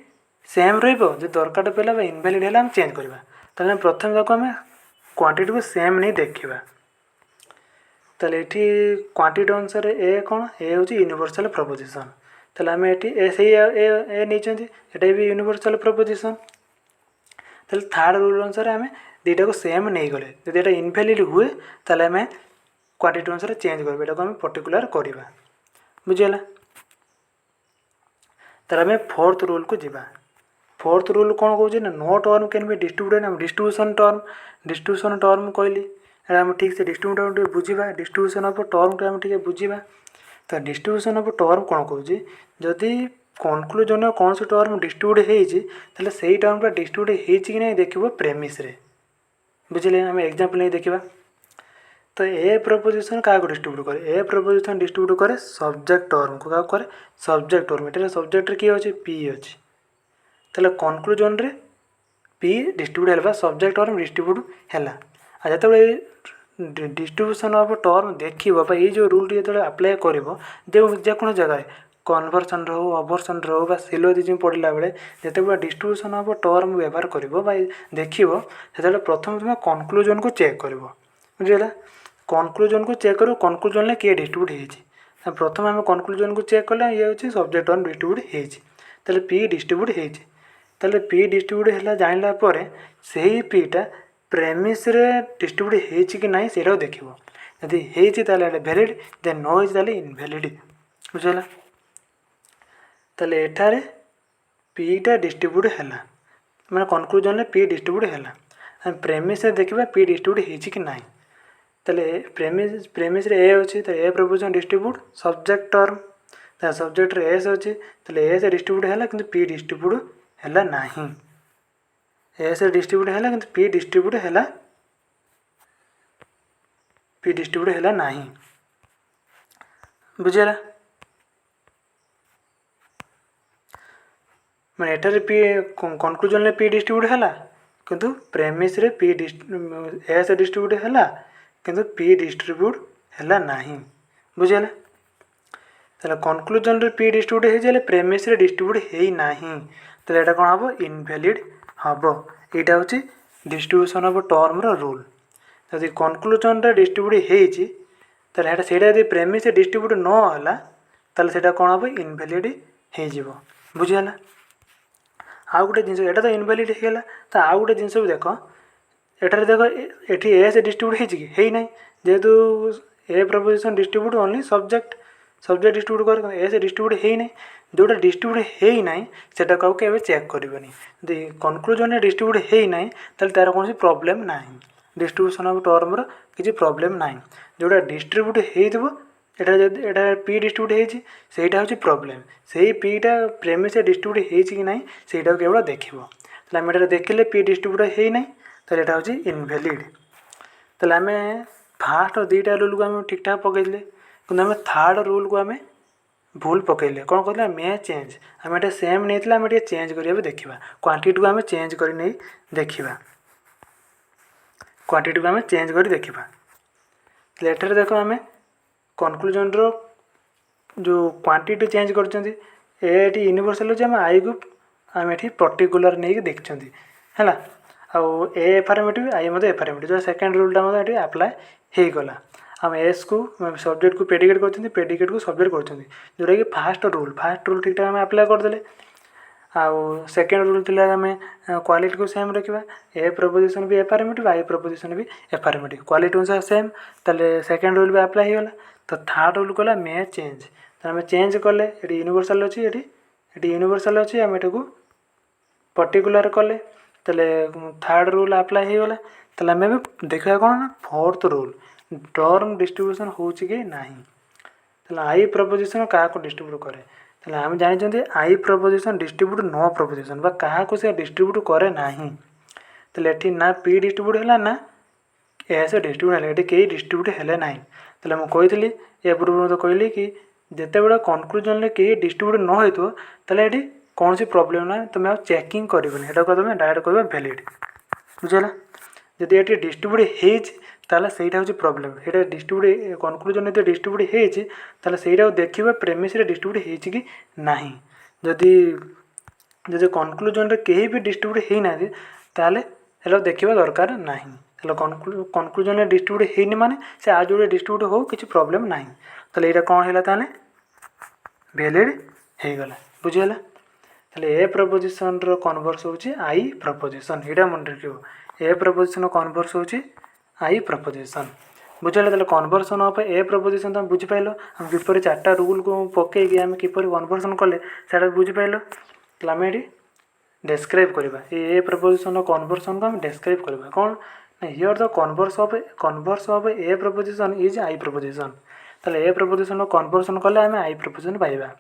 same रहिबो जो दरकार पड़ा इनवैलिड है चेंज करवा ताले प्रथम जाक आम क्वांटिटी को सेम नहीं देखा ताले ये क्वांटिटी अनुसार ए कौन ए हूँ यूनिवर्सल प्रपोजिशन ताले आम ये ए से ए नहीं भी यूनिवर्सल प्रपोजिशन ताले थर्ड रूल अनुसार आम दुटा को सेम नहीं गले जब ये इनवैलिड हुए ताले आम क्वांटिटी अनुसार चेंज करवा यहाँ आम पर्टिकुलर करवा बुझेगा ତାହେଲେ ଆମେ फोर्थ रूल को जीवा। फोर्थ रूल कौन कौन ना no term can be distributed आम डिस्ट्रीब्यूशन टर्म कहली आम ठीक से डिस्ट्रीब्यूशन बुझा डिस्ट्रीब्यूशन ऑफ टर्म को आम ठीक बुझा। तो डिस्ट्रीब्यूशन ऑफ टर्म कौन कौन जदि कनक्लूजन कौन सी टर्म डिस्ट्रीब्यूट होते से टर्म डिस्ट्रीब्यूट होती कि नहीं देखो प्रेमिस रे बुझे। आम एग्जांपल नहीं देखा तो ए प्रपोजिशन क्या डिस्ट्रीब्यूट करे ए प्रपोजिशन डिस्ट्रीब्यूट करे सब्जेक्ट टर्म को क्या करे सब्जेक्ट टर्म ये सब्जेक्ट किए अच्छे पी अच्छे तेल कनक्लूजन रे पी डिस्ट्रीब्यूट है सब्जेक्ट टर्म डिस्ट्रीब्यूट है जो डिस्ट्रीब्यूशन ऑफ टर्म देखा ये जो रूल जो अप्लाई कर जेको जगह कन्वर्सन रो अवर्सन रो सिलोजिज्म पढ़ला बेले जिते डिस्ट्रीब्यूशन ऑफ टर्म व्यवहार कर देख से प्रथम तुम कनक्लूजन को चेक कर बुझेगा। कनक्लूजन को चेक करो कनक्लूजन किए डिस्ट्रीब्यूट होती प्रथम आम कनक्लूजन को चेक कले ये हूँ सब्जेक्ट टर्म डिस्ट्रीब्यूट होती पी डिस्ट्रीब्यूट होती पी डिस्ट्रीब्यूट है जानला से पीटा प्रेमिस रे डिस्ट्रीब्यूट होती कि नहीं से देखो यदि होती वैलिड देन नो होती इनवैलिड बुझेगा। ताले एठारे पीटा डिस्ट्रीब्यूट है मैंने कनक्लूजन पी डिस्ट्रीब्यूट है प्रेमिस देखा पी डिस्ट्रीब्यूट होती कि नहीं ताले प्रेमिस रे ए अच्छी तो A proposition distribute subject term subject रे एस अच्छी तो एस डिस्ट्रीब्यूट है कि पी डिस्ट्रीब्यूट है ना एस डिस्ट्रीब्यूट है कि पी डिस्ट्रीब्यूट है ना बुझेगा। मैंने एटारे पी कनक्लूजन पी डिस्ट्रीब्यूट है किंतु प्रेमिस रे पी एस डिस्ट्रीब्यूट है किंतु पी डिस्ट्रीब्यूट है ना बुझेगा। ताले कनक्लूजन पी डिस्ट्रीब्यूट हो प्रेमिस रे डिस्ट्रीब्यूट है ना तो यहाँ कौन हम इनवैलिड हम यहाँ हूँ डिस्ट्रीब्यूशन ऑफ टर्म रूल यदि कनक्लूजन डिस्ट्रीब्यूट होता से प्रेमिस डिस्ट्रीब्यूट नहला ताले कौन हम इनवैलिड हो बुझीगला। आउ गोटे जिन यहाँ तो इनवैलिड होगा तो आउ गोटे जिनस भी देख एठार देख ये एस डिस्ट्रीब्यूट होना जेहेतु A proposition distribute only subject distribute कर एस डिस्ट्रीब्यूट होना जोटा डिस्ट्रीब्यूट होना से क्या चेक करनी यदि कनक्लूजन डिस्ट्रीब्यूट होना तार कौन प्रॉब्लम ना डिस्ट्रीब्यूशन ऑफ टर्म किसी प्रॉब्लम ना जोटा डिस्ट्रीब्यूट हो एटा पी डिस्ट्रीब्यूट होता हूँ प्रॉब्लम से पीटा प्रेमिस डिस्ट्रीब्यूट होती कि नहीं से केवल देखो आम देखिले पी डिस्ट्रीब्यूट होना तो यहाँ हूँ इनवैलिड तो आम फास्ट दुईटा रूल को आम ठीक ठाक पकड़े कि आम थर्ड रूल को आम भूल पकड़े कौन कहते मे चेंज आम ये सेम नहीं आम चेंज कर देखा क्वांटिटी को आम चेंज कर नहीं देखा क्वांटिटी को आम चेंज कर देखा एठार देख आम कनक्लूजन जो क्वांटिटी चेंज कर यूनिवर्सल अच्छे आम आई को आम ये पर्टिकुलर नहीं देखते है आउ ए एफार्मेटिव आई एफार्मेटिव जो सेकेंड रूलटा ये आप्लाय होगला आम एस को सब्जेक्ट को प्रेडिकेट को सब्जेक्ट कर जोटा कि फास्ट रूल ठीक ठाक आम आप्लाय करदे आउ सेकेंड रूल थी आम क्वालिटी को सेम रखा ए प्रपोजिशन भी एफार्मेटिव आई प्रपोजिशन भी एफार्मेटिव क्वालिटी अनुसार सेम ताले सेकेंड रूल भी आप्लाय होगला। तो थर्ड रूल कहला मे चेंज तो आम चेंज कले ये यूनिवर्सल अच्छी ये यूनिवर्सल अच्छी आम ये पर्टिकुलर कले ताले थर्ड रूल आप्लाय होगला ताले आम देखा कौन ना फोर्थ रूल टर्म डिस्ट्रीब्यूशन हो कि ना आई प्रपोजिशन क्या डिस्ट्रीब्यूट करे ताले आम जानी आई प्रपोजिशन डिस्ट्रीब्यूट नो प्रपोजिशन क्या से डिस्ट्रीब्यूट करे ना तो ना पी डिस्ट्रीब्यूट है ना एस डिस्ट्रीब्यूट है कई डिस्ट्रीब्यूट है ना ताले मुझे ये पूर्व तो कहली कि जिते बड़ा कनक्लूजन कई डिस्ट्रीब्यूट न होता ये कौन सी प्रॉब्लम ना तुम आ चेकिंग कर तुम डायरेक्ट कह वैलिड बुझेगा। जदि ये डिस्ट्रीब्यूट होता हूँ प्रॉब्लम ये डिस्ट्रीब्यूट कनक्लूजन ये डिस्ट्रीब्यूट होता से देखा प्रेमिस डिस्ट्रीब्यूट होती कि ना जदि जदि कनक्लूजन कहीं भी डिस्ट्रीब्यूट होना ताल देखा दरकार ना कनक्लूजन डिस्ट्रीब्यूट होनी माने से आज जो डिस्ट्रीब्यूट हो किसी प्रॉब्लम ना तो ये कौन है वैलिड होगला बुझीगला। ए प्रपोजिशन कन्वर्स होची आई प्रपोजिशन यहाँ मन रखियो ए प्रपोजिशन कन्वर्स होची आई प्रपोजिशन बुझे कन्वर्सन ऑफ ए प्रपोजिशन तुम बुझिपाल आम किपर चार्टा रूल को पकईकि आम किपर कन्वर्सन कले से बुझिपाल तो आम ये डेस्क्राइब करवा ए प्रपोजिशन कन्वर्सन को आम डेस्क्राइब करवा कौन ना here the converse of A proposition is I proposition ताले ए प्रपोजिशन कन्वर्सन कले आम आई प्रपोजिशन पाइबा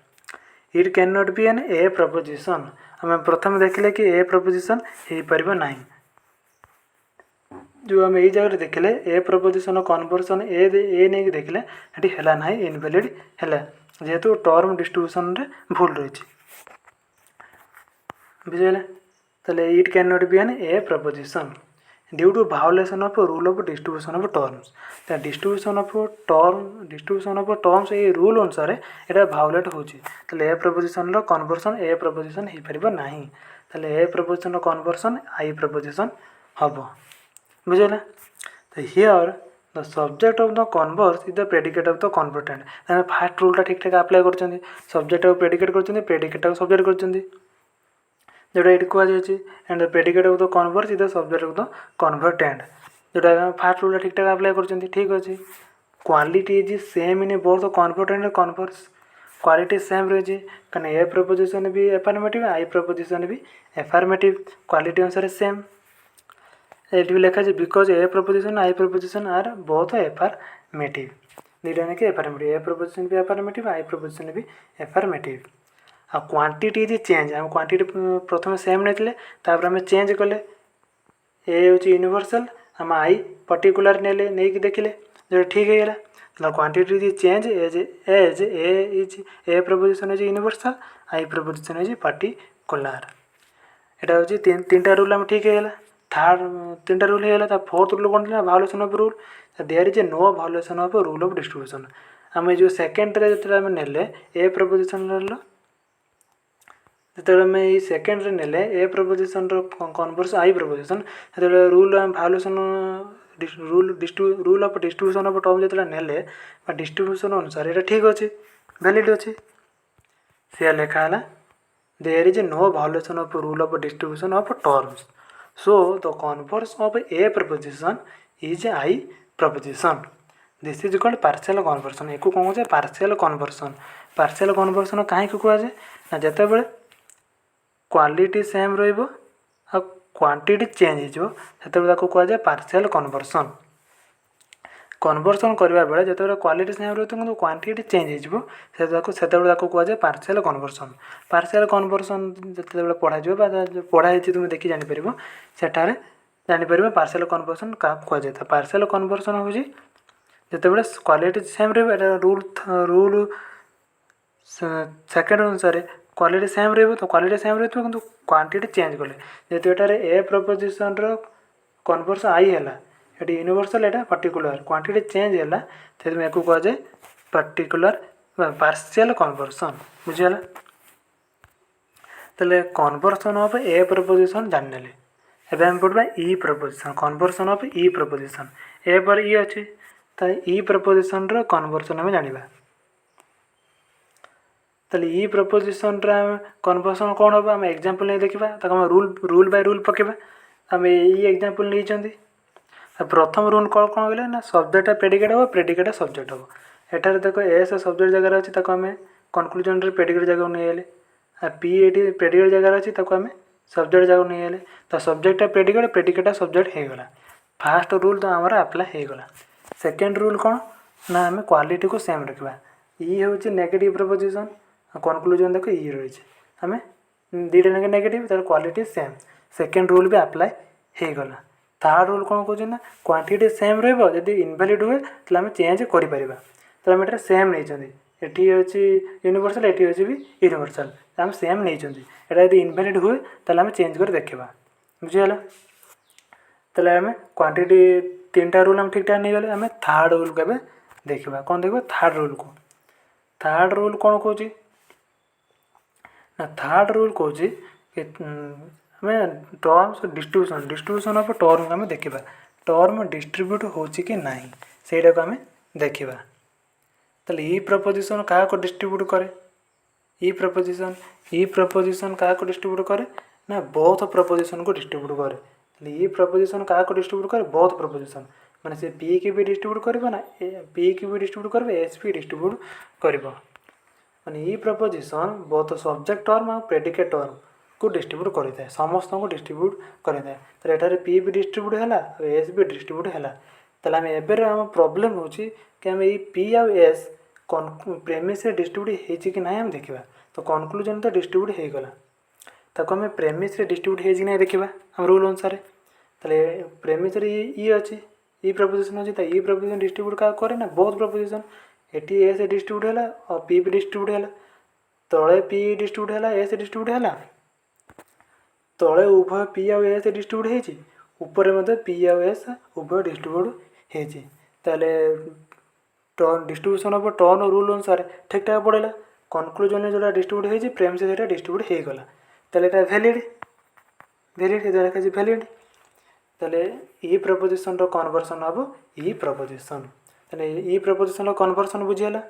it can not be an A proposition आम प्रथम देखिले कि ए प्रपोजिशन हो पार ना जो आम यही जगह देखिले ए प्रपोजिशन कन्वर्सन ए नहीं देखिले ये है ना इनवैलिड है जेहेतु टर्म डिस्ट्रीब्यूशन रे भूल रही बुझे ताले it can not be an A proposition due to violation of rule of distribution of terms distribution of terms ये रूल अनुसार ये भायोलेट होची ताले ए प्रपोजिशन रो कन्वर्सन ए प्रपोजिशन हो पार ना ताले A proposition conversion I proposition हम बुझेगा तो here the subject of the converse is the predicate of the convertend आम फास्ट रूलटा ठीक ठाक अप्लाई कर सब्जेक्ट को प्रेडिकेट कर प्रेडिकेट को सब्जेक्ट कर जोटा ये कहुच्छे and the predicate of the converse is the subject of the convertend जोटा फास्ट रूलटा ठीक ठाक अप्लाई कर ठीक अच्छे quality is same in both convertend and converse quality same रही कहीं ए प्रपोजिशन भी एफर्मेटिव आई प्रपोजिशन भी एफर्मेटिव क्वालिटी अनुसार सेम ये भी लिखा है because A proposition I proposition are both affirmative दुईटा ना कि एफर्मेटिव ए प्रपोजिशन भी एफर्मेटिव आई प्रपोजिशन भी एफर्मेटिव आ क्वांटिटी इज चेंज आम क्वांटिटी प्रथम सेम नहीं आम चेंज कले ए हूँ यूनिवर्सल आम आई पर्टिकुलर नेले नहीं देखिले जो ठीक है तो quantity is change as A is A proposition is universal I proposition is particular यहाँ हूँ तीन टा रूल आम ठीक है थर्ड तीन टा रूल है फोर्थ रूल कौन था violation of rule there is no violation of rule of distribution आम जो सेकेंड जो आम नेले ए प्रपोजिशन जो आम ये सेकेंड नेले A proposition converse I proposition जो rule violation rule of distribution of term जो नेले डिस्ट्रीब्यूशन अनुसार ये ठीक अच्छे वैलिड अच्छे से लिखा है there is no violation of rule of distribution of terms so the converse of a proposition is I proposition this is called partial conversion एक कौन कहे partial conversion कहीं कहुए ना जिते बड़े क्वालिटी सेम रो क्वांटिटी चेंज हो कहुए partial conversion कन्वर्सन करने बेले जो क्वालिटी सेम रही है क्वांटिटी चेंज हो कहुए पार्शियल कन्वर्सन जो पढ़ाई तुम देखी जापर सेठार जापर पार्शियल कन्वर्सन क्या कहुए पार्शियल कन्वर्सन हूँ जो क्वालिटी सेम रही रूल सेकेंड अनुसार क्वालिटी सेम तो क्वालिटी सेम रही कि क्वांटिटी चेंज कले जेहतु एटार ए प्रपोजिशन कन्वर्स आई है ये यूनिवर्सल एटा पर्टिकुलर क्वांटिटी चेंज है तो या कहुए पर्टिकुलर पार्शियल कन्वर्सन बुझीगला तेल कन्वर्सन ऑफ ए प्रपोजिशन जान एवं आम पढ़ा E proposition conversion of E proposition A पर ई अच्छे तो ई प्रपोजिशन कन्वर्सन आम जाना तेल ई प्रपोजिशन कन्वर्सन कौन हम आम एग्जांपल नहीं देखा रूल बाय रूल पकेबा आम ई एग्जांपल नहीं प्रथम रूल कौन कौन कहले ना सब्जेक्ट प्रेडिकेट हम प्रेडिकेट सब्जेक्ट हम एठार देख एस सब्जेक्ट जगह अच्छी आम कनक्लूजन प्रेडिकेट जगह नहीं आए पी ये प्रेडिकेट जगह अच्छी आम सब्जेक्ट जगह नहीं आए तो सब्जेक्ट प्रेडिकेट प्रेडिकेट सब्जेक्ट हो गला फास्ट रूल तो आमर आप्लाय हो गला सेकेंड रूल कौन ना आम क्वालिटी को सेम रखा ई हूँ नेगेटिव प्रपोजिशन कनक्लूजन देख ई रही है आम दुईटा नेगेटिव तर क्वालिटी सेम सेकेंड रूल भी आप्लाय हो गला थर्ड रूल कौन कौन ना क्वांटिटी सेम रही इनवैलिड हुए तो आम चेंज कर तो आम सेम नहीं ये हूँ यूनिवर्सल ये हूँ भी यूनिवर्सल आम सेम नहीं यदि इनवैलिड हुए तो आम चेंज कर देखा बुझीगला तेल आम क्वांटिटी तीन टा रूल आम ठीक ठाक नहीं गले आम थर्ड रूल को देखा कौन देखा थर्ड रूल कौन कौच ना थर्ड रूल कौच आम टर्म्स डिस्ट्रीब्यूशन ऑफ टर्म को आम देखा टर्म डिस्ट्रीब्यूट हो कि ना से आम देखा तेल ई प्रपोजिशन क्या डिस्ट्रीब्यूट करे ई प्रपोजिशन क्या डिस्ट्रीब्यूट करे ना बोथ प्रपोजिशन को डिस्ट्रीब्यूट करे ई प्रपोजिशन क्या डिस्ट्रीब्यूट करे बोथ प्रपोजिशन माने से पी की भी डिस्ट्रीब्यूट करबो ना पी की भी डिस्ट्रीब्यूट करबो एस भी डिस्ट्रीब्यूट करबो माने ई प्रपोजिशन बोथ सब्जेक्ट टर्म और प्रेडिकेट टर्म को डिस्ट्रीब्यूट करिଥାଏ ସମସ୍ତଙ୍କୁ डिस्ट्रीब्यूट करिଥାଏ तो एठारे पी भी डिस्ट्रीब्यूट हैला एस भी डिस्ट्रीब्यूट हैला ताले हम एबेर हम प्रॉब्लम होची कि हम ई पी और एस प्रेमिस रे डिस्ट्रीब्यूट हेची कि नाही हम देखिबा तो कंक्लूजन तो डिस्ट्रीब्यूट हे गला ताको हम प्रेमिस रे डिस्ट्रीब्यूट हेची कि नाही देखिबा हम रूल अनुसार ताले प्रेमिस रे ई अछि ई प्रपोजिशन अछि त ई प्रपोजिशन डिस्ट्रीब्यूट का करे ना बहुत प्रपोजिशन एटी एस डिस्ट्रीब्यूट हैला और पी भी डिस्ट्रीब्यूट हैला तळे पी डिस्ट्रीब्यूट हैला एस डिस्ट्रीब्यूट हैला तळे उभय पी और एस डिस्ट्रीब्यूट हेची ऊपर मते पी और एस उभय डिस्ट्रीब्यूट हेची ताले turn distribution of turn rule अनुसार ठीक ठाक पड़ेला कंक्लूजन में जोटा डिस्ट्रीब्यूट हेची प्रेम से सेटा डिस्ट्रीब्यूट हे गला ताले एटा वैलिड वैलिड हे जरा kasi वैलिड ताले ई प्रपोजिशन रो कन्वर्जन हबो ई प्रपोजिशन ताले ई प्रपोजिशन रो कन्वर्जन बुझियला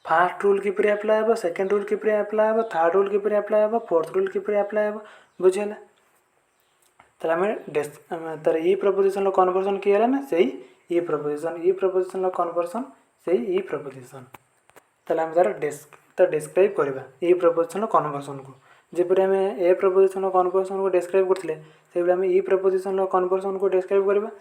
फर्स्ट रूल किपरि अप्लाई हबो सेकंड रूल किपरि अप्लाई हबो थर्ड रूल किपरि अप्लाई हबो फोर्थ रूल किपरि अप्लाई हबो बुझियला ताले हमें तारे ई प्रपोजिशन रो कन्वर्जन कियला ना सेही ई प्रपोजिशन रो कन्वर्जन सेही ई प्रपोजिशन ताले हम तार डिस्क्राइब करबा ई प्रपोजिशन रो कन्वर्जन को जेपरि हम ए प्रपोजिशन रो कन्वर्जन को डिस्क्राइब करथिले सेबले हम ई प्रपोजिशन रो कन्वर्जन को डिस्क्राइब करबा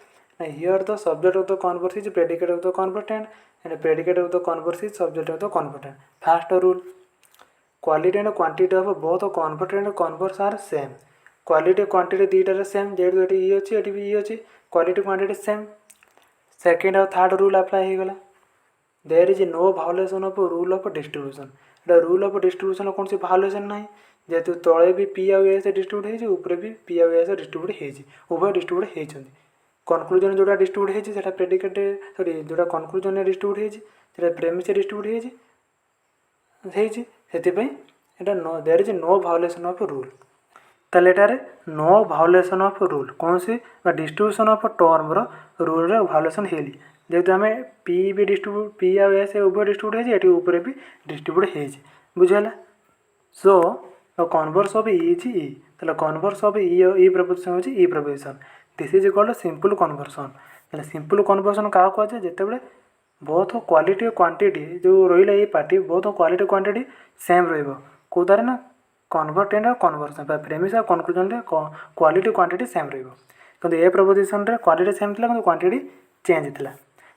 ना here the subject of the converse is predicate of the convertend and predicate of the converse is subject of the convertend first rule quality and quantity of both convertend and converse are same quality quantity दीटा same जेडू एटी E अछि एटी भी E अछि quality quantity same second और third rule apply हो गला there is no violation of rule of distribution एटा रूल ऑफ डिस्ट्रीब्यूशन कौन सी वायोलेशन नाही जेतु तळे भी पी और एस डिस्ट्रीब्यूट हेछि ऊपर भी पी और एस डिस्ट्रीब्यूट हेछि उभय डिस्ट्रीब्यूट हेछंती कंक्लूजन जोटा डिस्ट्रीब्यूट हेछि सेटा प्रेडिकेट सॉरी जोटा कंक्लूजन ने डिस्ट्रीब्यूट हेछि सेटा प्रेमिस डिस्ट्रीब्यूट हेछि सेति पई एटा no there is no violation of rule ताले एटारे नो वायोलेशन ऑफ रूल कौन सी डिस्ट्रीब्यूशन ऑफ टर्म रो रूल रे वायोलेशन हेली जेतु हमें पी भी डिस्ट्रीब्यूट पी और एस उभय डिस्ट्रीब्यूट हेछि एटी ऊपर भी डिस्ट्रीब्यूट हेछि बुझला so converse of E is ई ताले कन्वर्स ऑफ ई प्रपोजिशन होछि E proposition this is called simple conversion ताले सिंपल कन्वर्सन का को जे जेतेबेले बोथ क्वालिटी और क्वांटिटी जो रहिला ए पार्टी बोथ क्वालिटी क्वांटिटी सेम रहइबो कोदारे ना कन्वर्टेंट और कन्वर्सन बा प्रेमिस और कंक्लूजन रे क्वालिटी क्वांटिटी सेम रहइबो किंतु ए प्रपोजिशन रे क्वालिटी सेम थिला किंतु क्वांटिटी चेंज थिला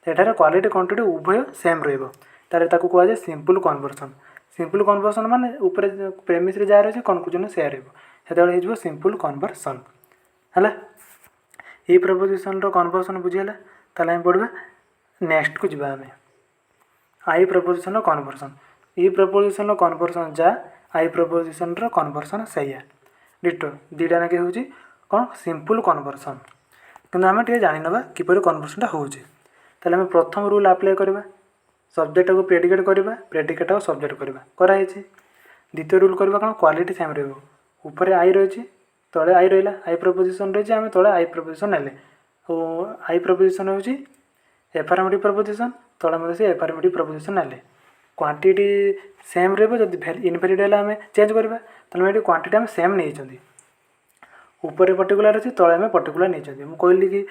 एठारे क्वालिटी क्वांटिटी उभय सेम रहइबो तारे ताको कोआ जे सिंपल कन्वर्सन माने ऊपर प्रेमिस रे जा रहै कंक्लूजन से रहइबो हेतबे हेजबो सिंपल कन्वर्सन हला ए प्रपोजिशन रो कन्वर्सन बुझियला ताले हम पढबा नेक्स्ट को जिबा हमें आई प्रपोजिशन रो कन्वर्सन ई प्रपोजिशन रो कन्वर्सन जा आई प्रपोजिशन रो कन्वर्सन सैया डिटो दीटा ना के होची कोन सिंपल कन्वर्सन किंतु हमें टे जानि नबा किपर कन्वर्सन होची ताले हम प्रथम रूल अप्लाई करबा सब्जेक्ट को प्रेडिकेट करबा प्रेडिकेट और सब्जेक्ट करबा करा हेची द्वितीय रूल करबा कोन क्वालिटी सेम रहबो ऊपर आई रहची तळे आई रहिला आई प्रपोजिशन रहची हम तळे आई प्रपोजिशन नेले ओ आई प्रपोजिशन होची एफर्मेटिव प्रपोजिशन तळे मध्ये से एफर्मेटिव प्रपोजिशन नेले क्वांटिटी सेम रहबो जदी इनवैलिड हैला हम चेंज करबा तले एटी क्वांटिटी हम सेम नै छथि ऊपर पर्टिकुलर अछि तळे हम पर्टिकुलर नै छथि हम कहली कि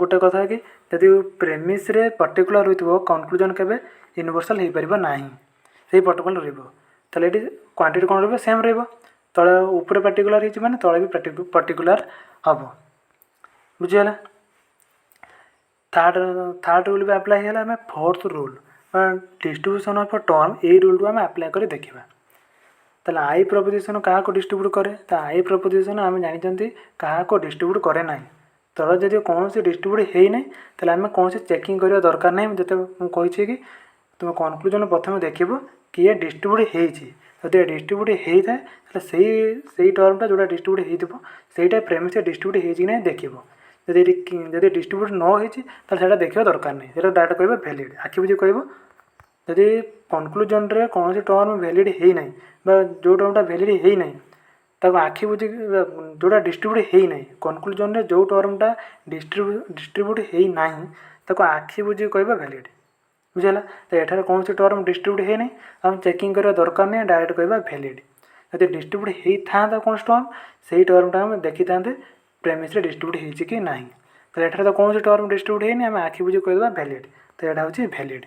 गोटे कथा कि जदी प्रेमिस रे पर्टिकुलर होइतबो कंक्लूजन केबे यूनिवर्सल हे परिबो नाही सेही पर्टिकुलर रहबो तले एटी क्वांटिटी कोन रहबो सेम रहबो तळे ऊपर पर्टिकुलर हिच माने तळे भी पर्टिकुलर हबो बुझियला थर्ड रूल भी अप्लाई हैला हमें fourth rule distribution of term a rule को हम अप्लाई कर देखिबा तले आई प्रपोजिशन कहा को डिस्ट्रीब्यूट करे त आई प्रपोजिशन हम जानि जंती कहा को डिस्ट्रीब्यूट करे नाही तळे जदी कोन से डिस्ट्रीब्यूट हेइ नै तले हम कोन से चेकिंग करिया दरकार नै जते कहि छी कि तुम कंक्लूजन प्रथम देखिबो कि ये डिस्ट्रीब्यूट हेइची जदि डिस्ट्रीब्यूट हेइ थाए तले सेही टर्मटा जोटा डिस्ट्रीब्यूट हेइथिबो सेहीटा प्रेमिस डिस्ट्रीब्यूट हेइची नै देखिबो जदि डिस्ट्रीब्यूट न होइची तले सेटा देखिबा दरकार नै सेटा डाटा कहबो वैलिड आखि बुझी कहबो जदि कंक्लूजन रे कोन से टर्म वैलिड हेइ नै बा जो टर्मटा वैलिड हेइ नै तब आखि बुझी जोटा डिस्ट्रीब्यूट हेइ नै कंक्लूजन रे जो टर्मटा डिस्ट्रीब्यूट हेइ नाही ताको आखि बुझी कहबो वैलिड बुझला तो एठार कौन से टर्म डिस्ट्रीब्यूट है नहीं हम चेकिंग करवा दरकार नहीं डायरेक्ट कहबा वैलिड यदि डिस्ट्रीब्यूट होता कौन टर्म से टर्मटा हम देखी था प्रेमिस डिस्ट्रीब्यूट होती कि नहीं तो एठार तो कौन टर्म डिस्ट्रीब्यूट है आम आखि बुझे कहीदेवा वैलिड तो यहाँ हूँ वैलिड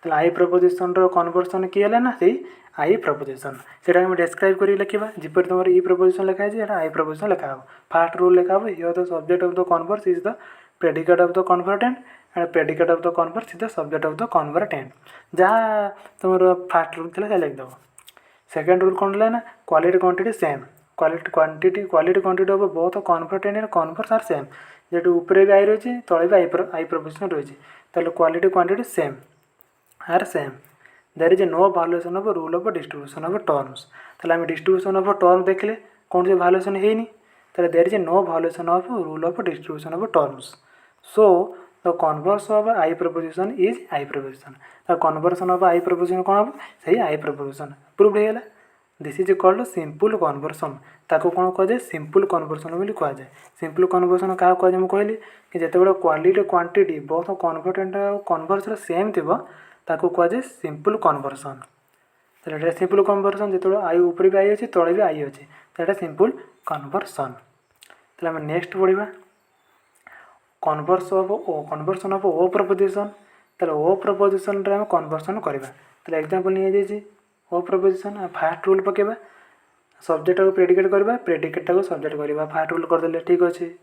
तो आई प्रपोजिशन कन्वर्सन किए है ना से आई प्रपोजिशन से डेस्क्राइब कर लिखा जपर तुम ई प्रपोजिशन लिखाई आई प्रपोजिशन लिखा फास्ट रूल लिखा here the subject of the converse is the predicate of the convertend and predicate of the converse is the subject of the convertend जहाँ तुम fast rule थी लिखिदेव second rule कौन है ना quality quantity same quality quantity of both convertend and converse are same जेटू ऊपर भी आई रही तले भी आई प्रपोजिशन रही है quality quantity same are same there is no violation of rule of distribution of terms ताहले आम डिस्ट्रीब्यूशन ऑफ टर्म देखले कौन से भालुएसन है ताहले there is no violation of rule of distribution of terms so the converse of I proposition is I proposition the conversion of I proposition कौन हम सही आई प्रपोजिशन प्रूव होगा this is called simple conversion ताको कौन कह जाए simple conversion बोली कह जाए सिंपल कन्वर्सन क्या कह जाए कहली कि जिते क्वालिटी क्वांटिटी बहुत कन्वर्टेंट कन्वर्स सेम थी ताको कह जाए सिंपल कन्वर्सन तो सिंपल कन्वर्सन जो आई ऊपर भी आई अच्छे तले भी आई अच्छे तो सिंपल कन्वर्सन तो आम नेक्स्ट पढ़ा कन्वर्सन ऑफ ओ प्रपोजिशन तो ओ प्रपोजिशन रे हम कन्वर्सन करवा तो एग्जांपल नहीं जाइए ओ प्रपोजिशन फास्ट रूल पकेबा सब्जेक्ट को प्रेडिकेट करवा प्रेडिकेट को सब्जेक्ट करवा फास्ट रूल करदे ठीक अच्छे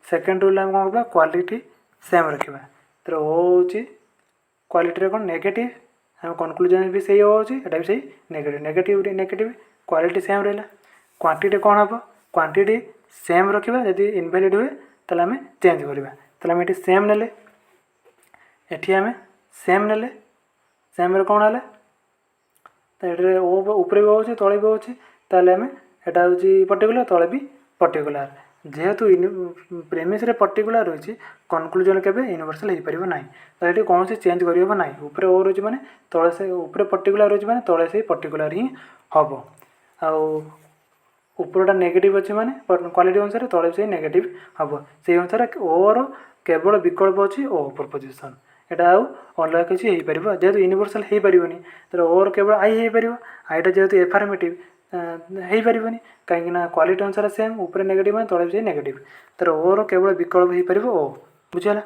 सेकेंड रूल कौन करवा क्वालिटी सेम रखा तो ओ हूँ क्वालिटी कौन नेगेटिव आम कनक्लूजन भी सही होची एटा भी सही negative negative negative quality same रहा क्वांटिटी कौन हम क्वांटिटी सेम रखा जब इनवैलिड हुए तो आम चेंज करवा तो आम ये सेम ने एटी आम सेम ने सेम कौन है तो ये ऊपर भी होची तले भी होची ताले आम एटा हूँ पर्टिकुलर तले भी पर्टिकुलर जेहेतु प्रेमिस रे पर्टिकुलर रही कनक्लूजन केबे यूनिवर्सल हो पार ना तो ये कौन से चेंज कर ना ऊपर ओ रही मैंने तले से ऊपर पर्टिकुलर रही मैंने तले से पर्टिकुलर ही हम ऊपरटा नेगेटिव अच्छे मैंने क्वालिटी अनुसार तले से नेगेटिव हम से अनुसार ओर केवल विकल्प अच्छी ओ प्रपोजिशन यहाँ आउ अलग किसी हो पार जेहेतु यूनिवर्सल हो पारनी तो ओर केवल आई हो पार आईटा जेहेतु एफर्मेटिव हो पारनी कहीं क्वालिटी अनुसार सेम ऊपर नेगेटिव मैंने तले से नेगेटिव तो ओर केवल विकल्प हो पार ओ बुझीगला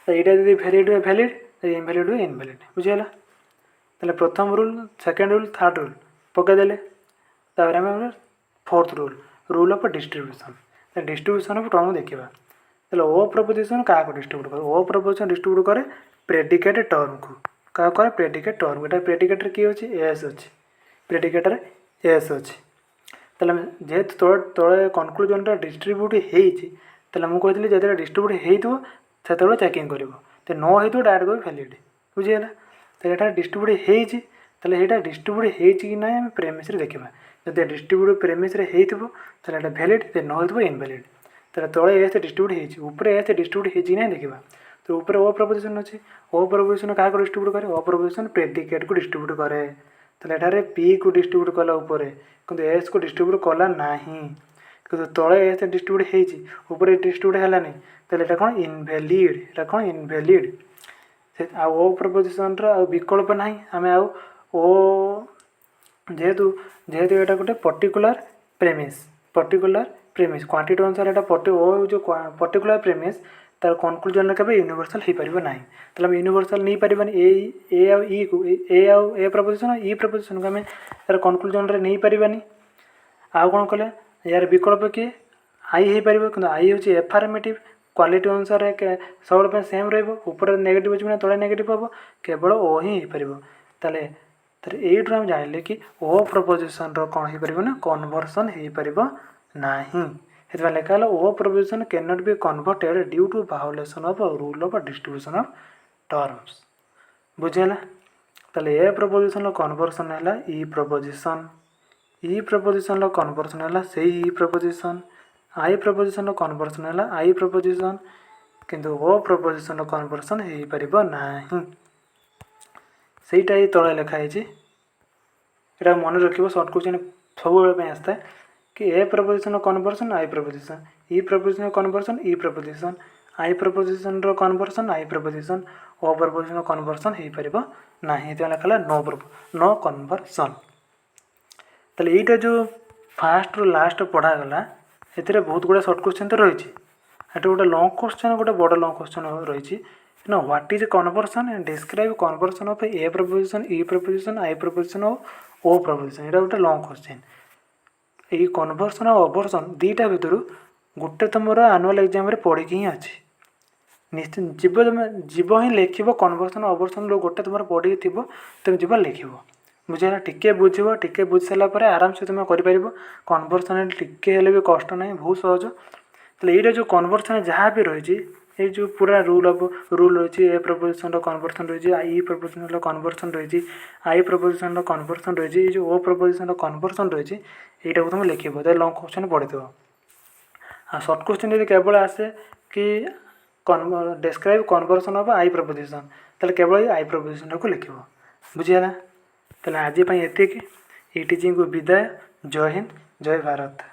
तो यहाँ जब वैलिड हुए वैलिड इनवैलिड हुए इनवैलिड बुझीगला तो प्रथम rule second rule third rule पकईदे तापर आम fourth rule rule of distribution distribution of term देखा तो ओ प्रपोजिशन क्या डिस्ट्रीब्यूट करे ओ प्रपोजिशन डिस्ट्रीब्यूट करे प्रेडिकेट टर्म को क्या करे प्रेडिकेट टर्म एटा प्रेडिकेटर किए अच्छे एस अच्छे प्रेडिकेटर एस अच्छे तो जेहेतु तले कनक्लूजन डिस्ट्रीब्यूट होता मुझे जो डिस्ट्रीब्यूट हो चेकिंग कर न हो डायरेक्ट कह वैलिड बुझीगला तो यहाँ डिस्ट्रीब्यूट होता यहाँ डिस्ट्रीब्यूट हो ना आम प्रेमिस देखा जब डिस्ट्रीब्यूट प्रेमिस होता है वैलिड न हो इनवैलिड तो तले S distribute hopper S distribute हो ना देखा तो ऊपर ओ प्रपोजिशन अच्छे ओ प्रपोजिशन क्या डिस्ट्रीब्यूट करे ओ प्रपोजिशन प्रेडिकेट को डिस्ट्रीब्यूट करे तो यहाँ पी को डिस्ट्रीब्यूट कला ऊपर किंतु एस को डिस्ट्रीब्यूट कला ना कि तले एस डिस्ट्रीब्यूट होपर डिस्ट्रीब्यूट है तो यहाँ कौन इनवैलिड यहाँ कौन इनवैलिड ओ प्रपोजिशन विकल्प ना आम ओ जेहेतु जेहेतु यहाँ गोटे पर्टिकुलर प्रेमिस क्वांटिटी अनुसार यहाँ ओ जो पर्टिकुलर प्रेमिस तार कनक्लूजन के यूनिवर्सल हो पार ना तो आम यूनिवर्सल नहीं पार ए आउ ई को ए प्रपोजिशन ई प्रपोजिशन को आम तार कनक्लूजन नहीं पारानी आउ कौन कले यार विकल्प किए आई हो पार कि आई हूँ एफर्मेटिव क्वालिटी अनुसार सब सेम ऊपर नेगेटिव अच्छे तले नेगेटिव हम केवल ओ ही हो पार यू आम जान कि ओ प्रपोजिशन कौन हो पार ना कन्वर्सन हो पार ना से लिखा O proposition can not be converted due to violation of rule of distribution of terms बुझीगला तो ए प्रपोजिशन कन्वर्सन है ई प्रपोजिशन कन्वर्सन है से ई प्रपोजिशन आई प्रपोजिशन कन्वर्सन है आई प्रपोजिशन किंतु ओ प्रपोजिशन कन्वर्सन हो पार ना सहीटा ही तले लिखाई यहाँ मन रख सर्ट क्वेश्चन सब आसता है कि ए proposition conversion I proposition E proposition conversion E proposition I preposition conversion I proposition O preposition conversion हो पार ना लिखा नो कन्वर्सन तो यहाँ जो फास्ट रू लास्ट पढ़ागला ए बहुत गुड़ा सर्ट क्वेश्चन तो रही ଏଠି ଗୋଟେ ଲଙ୍ଗ क्वेश्चन ଗୋଟେ ବଡ଼ ଲଙ୍ଗ क्वेश्चन ରହିଛି ନା what is conversion and describe conversion of A proposition E proposition I proposition O proposition एटा गोटे लंग क्वेश्चन ये कन्वर्सन और अवर्सन दुईटा भितर गोटे तुम आनुआल एग्जाम पढ़ी ही अच्छी निश्चित जीव ही लिख कन्वर्सन अवर्सन गोटे तुम पढ़ी थी तुम जीव लिख बुझेगा टिके बुझ टिके बुझ सारापर आराम से तुम कर कन्वर्सन टिके भी कष्ट ना बहुत सहज तो ये जो कन्वर्सन जहाँ भी रही ये जो पूरा रूल रही ए प्रपोजिशन कन्वर्सन रही आई प्रपोजिशन कन्वर्सन रही आई प्रपोजिशन कन्वर्सन रही जो ओ प्रपोजिशन कन्वर्सन रही यहीटा तुम लिख लंग क्वेश्चन पढ़ी सर्ट क्वेश्चन यदि केवल आसे कि describe conversion of I proposition ताले केवल आई प्रपोजिशन को लिख बुझीगला ताले आज ये टीचिंग को विदाय जय हिंद जय भारत।